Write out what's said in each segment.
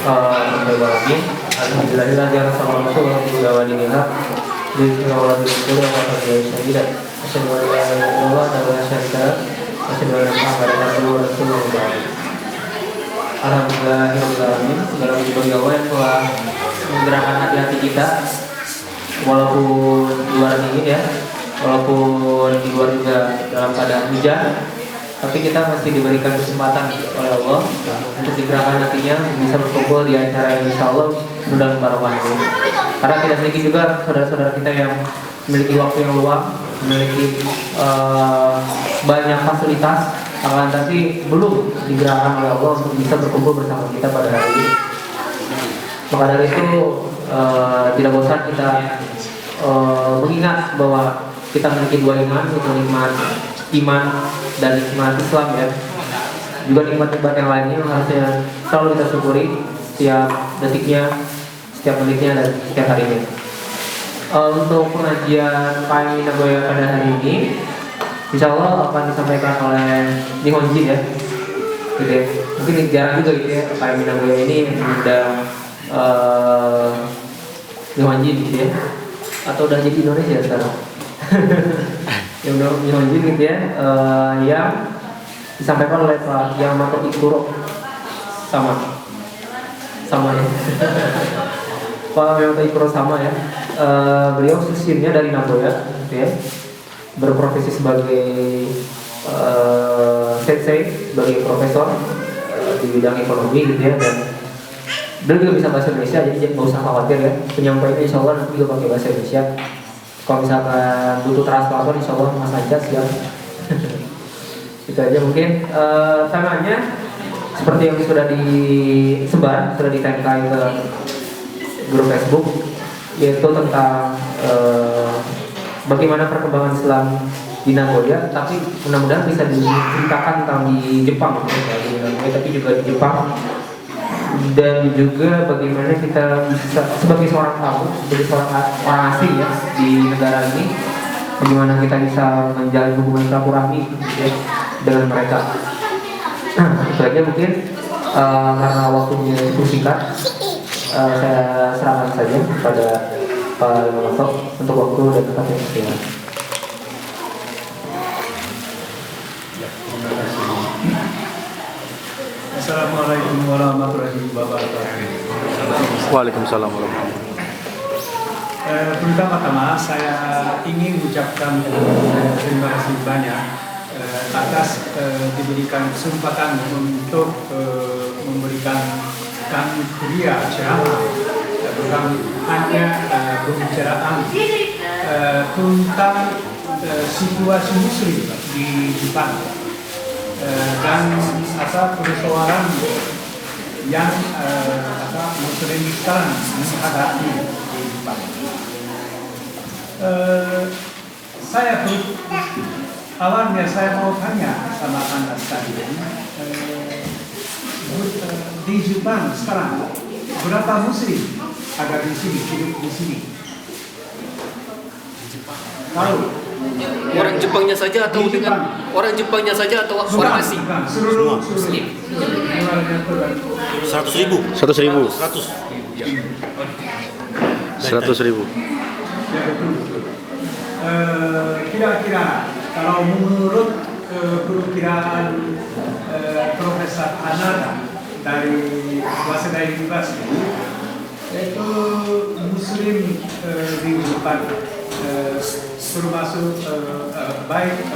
Alhamdulillah. Alhamdulillah sallallahu alaihi wa Alhamdulillahirrahmanirrahim. Segala puji bagi Allah yang telah menggerakkan hati-hati kita, walaupun di luar dingin ya, walaupun di luar juga dalam keadaan hujan, tapi kita masih diberikan kesempatan oleh Allah untuk digerakkan hatinya bisa berkumpul di acara yang insya Allah mudah barokah. Karena tidak sedikit juga saudara-saudara kita yang memiliki waktu yang luang, memiliki banyak fasilitas, akan tapi belum digerakkan oleh Allah untuk bisa berkumpul bersama kita pada hari ini. Maka dari itu tidak bosan kita mengingat bahwa kita memiliki dua iman, yaitu nikmat iman dan nikmat Islam ya. Juga nikmat-nikmat yang lainnya yang harusnya selalu kita syukuri setiap detiknya, setiap menitnya dan setiap harinya. Untuk pengajian Pai Nagoya pada hari ini, insya Allah akan disampaikan oleh Nihonji ya, gitu ya. Mungkin jarang juga gitu ya Pai Nagoya ini udah Nihonji gitu ya, atau udah jadi Indonesia sekarang. Yang udah Nihonji gitu ya, yang disampaikan oleh Pak Yamato Ikuro sama ya. Pak Yamato Ikuro sama ya. Beliau susinnya dari Nagoya gitu ya, berprofesi sebagai sensei, sebagai profesor di bidang ekonomi gitu ya, dan beliau juga bisa bahasa Indonesia, jadi nggak usah khawatir ya, penyampaiannya insya Allah nanti juga pakai bahasa Indonesia. Kalau misalkan butuh translator insya Allah Mas Anja siap. Itu aja mungkin. Temanya seperti yang sudah disebar, sudah ditempel ke grup Facebook, yaitu tentang bagaimana perkembangan Islam di Nagoya, tapi mudah-mudahan bisa diceritakan tentang di Jepang ya, di Nagoya, tapi juga di Jepang, dan juga bagaimana kita bisa sebagai seorang tamu, sebagai seorang orang asing ya di negara ini, bagaimana kita bisa menjalin hubungan silaturahmi ya, dengan mereka. Itu aja mungkin, karena waktunya itu singkat, saya serahkan saja kepada Pak Yamato untuk waktu dan tempatnya. Assalamualaikum warahmatullahi wabarakatuh. Waalaikumsalam warahmatullahi wabarakatuh. Pertama-tama saya ingin ucapkan terima kasih banyak atas diberikan kesempatan untuk memberikan kami kuliah ceramah, bukan hanya pembicaraan tentang situasi muslim di Jepang dan persoalan yang muslim sekarang menghadapi di Jepang. Awalnya saya mau tanya sama Anda sekalian, di Jepang sekarang berapa muslim ada di sini, hidup di sini? Tahu? Orang Jepangnya saja atau dengan orang Jepangnya saja atau orang asing? Seluruh muslim. 100.000. 100.000. Kira-kira kalau menurut perkiraan Profesor Hanada dari Waseda University, itu muslim di Jepang termasuk baik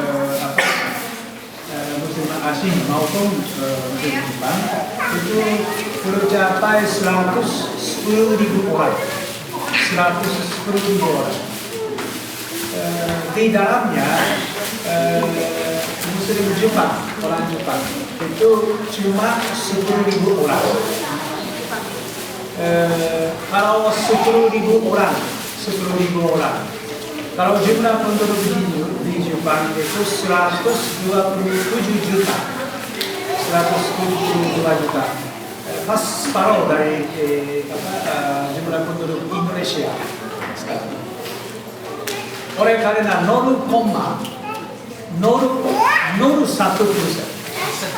muslim asing maupun muslim Jepang itu mencapai 110.000 orang. 110.000 orang. Di dalamnya muslim Jepang, orang Jepang itu cuma 10.000 orang. Kalau 10.000 orang, kalau jumlah penduduk di Jepang itu 127 juta, pas separuh dari jumlah penduduk Indonesia sekarang. Oleh karena 0,01%,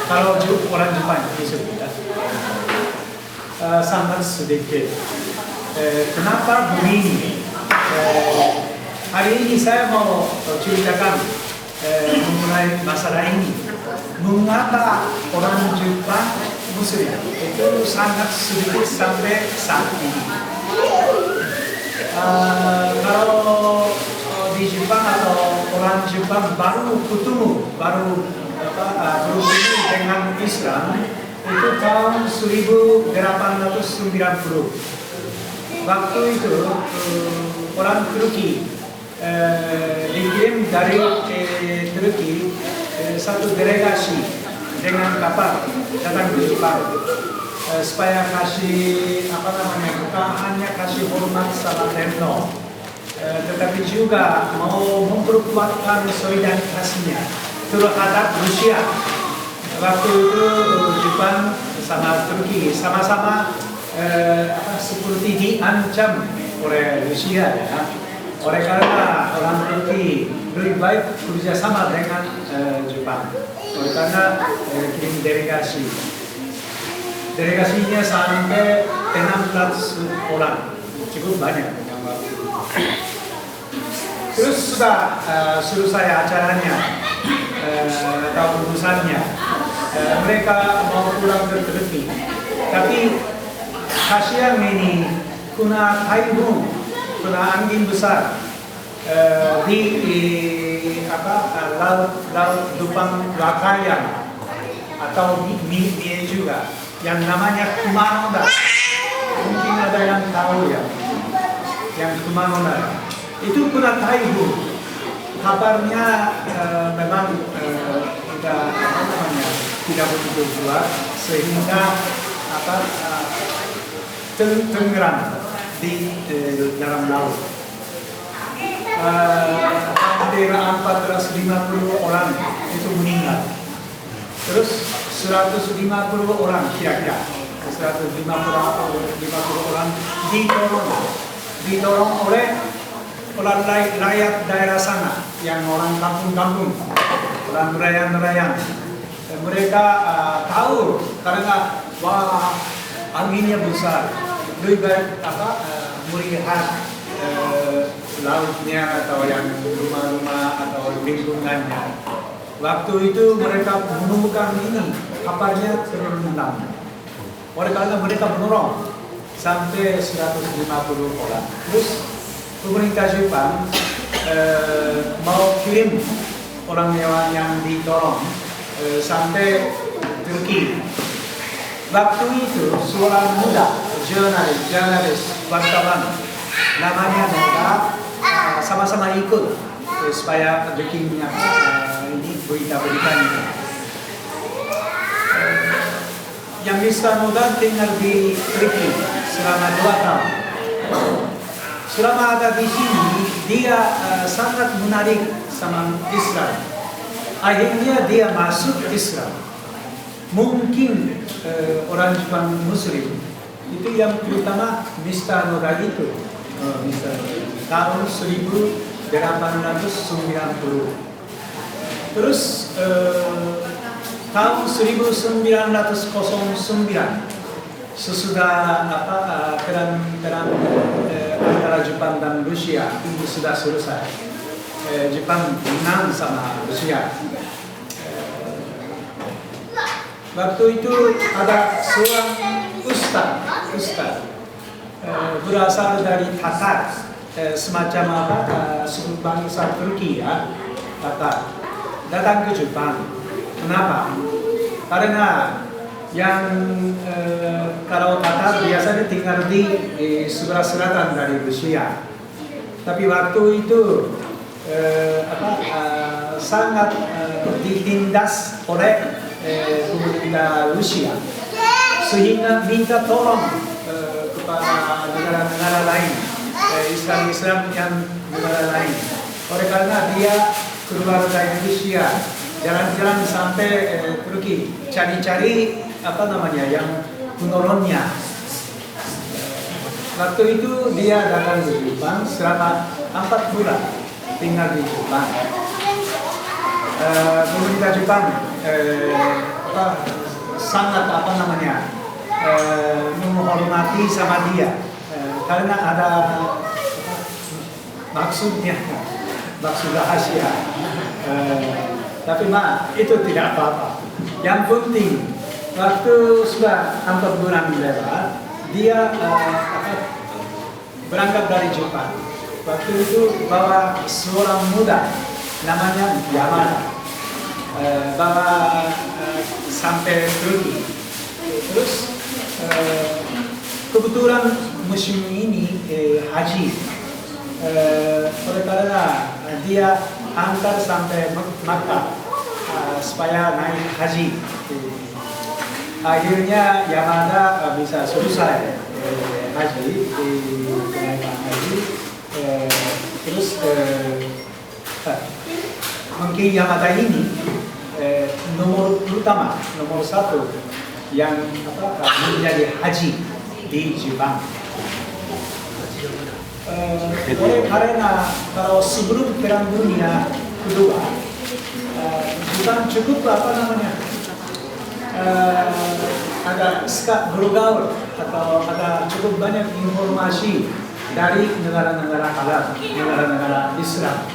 kalau orang Jepang disebut, sangat sedikit. Kenapa begini? Hari ini saya mau ceritakan mengenai masalah ini. Mengapa orang Jepang Muslim itu sangat sedikit sampai saat ini. Kalau di Jepang atau orang Jepang baru bertemu dengan Islam itu tahun 1890. Waktu itu orang Turki dikirim dari Turki satu delegasi dengan kapal datang ke Jepang supaya kasih bukan hanya kasih hormat sama Tenno, tetapi juga mau memperkuatkan solidaritasnya terhadap Rusia. Waktu itu Jepang sama Turki sama-sama seperti diancam oleh Rusia ya. Oleh karena orang Turki lebih baik bekerjasama dengan Jepang. Oleh karena kirim delegasinya sampai 16 orang, cukup banyak. Terus sudah selesai acaranya atau urusannya, mereka mau pulang ke Turki. Tapi kasihan ini kena typhoon, kena angin besar di laut depan Wakayan atau dia juga yang namanya Kumanoda. Mungkin ada yang tahu ya, yang Kumanoda itu kena typhoon. Kabarnya memang tidak begitu kuat sehingga tenggelam di dalam laut. Hampir 450 orang itu meninggal. Terus 150 orang kira-kira 150 orang didorong oleh orang rakyat daerah sana, yang orang kampung-kampung, orang nelayan-nelayan. Mereka tahu karena anginnya besar, lebih baik melihat lautnya atau yang rumah-rumah atau lingkungannya. Waktu itu mereka menemukan ini, kapalnya terendam. Oleh karena mereka menolong sampai 150 orang. Terus pemerintah Jepang mau kirim orang yang ditolong sampai Turki. Waktu itu seorang muda, jurnalis, wartawan, namanya Noda, sama-sama ikut supaya bikin ini berita-berita ini. Yang bisa Noda tinggal di Turki selama 2 tahun. Selama ada di sini, dia sangat menarik sama Islam. Akhirnya dia masuk Islam. Mungkin orang Jepang Muslim itu yang pertama Mr. Noda itu tahun 1890. Terus tahun 1909 sesudah perang antara Jepang dan Rusia ini sudah selesai. Jepang menang sama Rusia. Waktu itu ada seorang ustaz berasal dari Tatar, semacam suku bangsa Turki ya, Tatar, datang ke Jepang. Kenapa? Karena yang kalau Tatar biasanya tinggal di sebelah selatan dari Rusia, tapi waktu itu sangat ditindas oleh pemerintah Rusia, sehingga minta tolong kepada negara-negara lain, Islam yang negara lain. Oleh karena dia keluar dari Rusia, jalan-jalan sampai Turki, cari-cari yang penolongnya. Waktu itu dia datang ke Jepang selama 4 bulan tinggal di Jepang. Pemerintah Jepang sangat menghormati sama dia karena ada maksudnya, maksud rahasia. Tapi itu tidak apa-apa. Yang penting waktu sudah 4 bulan lewat, dia berangkat dari Jepang. Waktu itu bawa seorang muda namanya Yamada, bawa sampai Turki. Terus kebetulan musim ini haji, oleh karena dia antar sampai Makkah supaya naik haji. Akhirnya Yamada bisa selesai haji, kenaikan haji. Terus mungkin Yamada ini nomor utama, nomor 1 yang menjadi haji di Jepang. Oleh karena kalau sebelum Perang Dunia Kedua, Jepang cukup agak suka bergaul atau ada cukup banyak informasi dari negara-negara Arab, negara-negara Islam.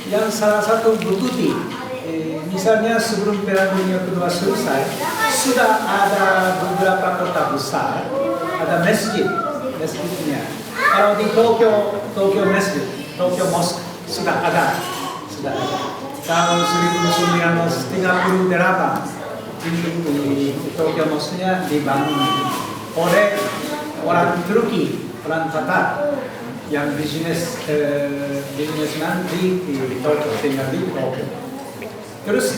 Yang salah satu bukti, misalnya sebelum Perang Dunia Kedua selesai, sudah ada beberapa kota besar, ada masjidnya. Kalau di Tokyo Masjid, Tokyo Mosque sudah ada. Tahun 1938 di Tokyo Mosque-nya dibangun oleh orang Turki, orang Tatar yang bisnisman di Tokyo, tinggal di Tokyo. Terus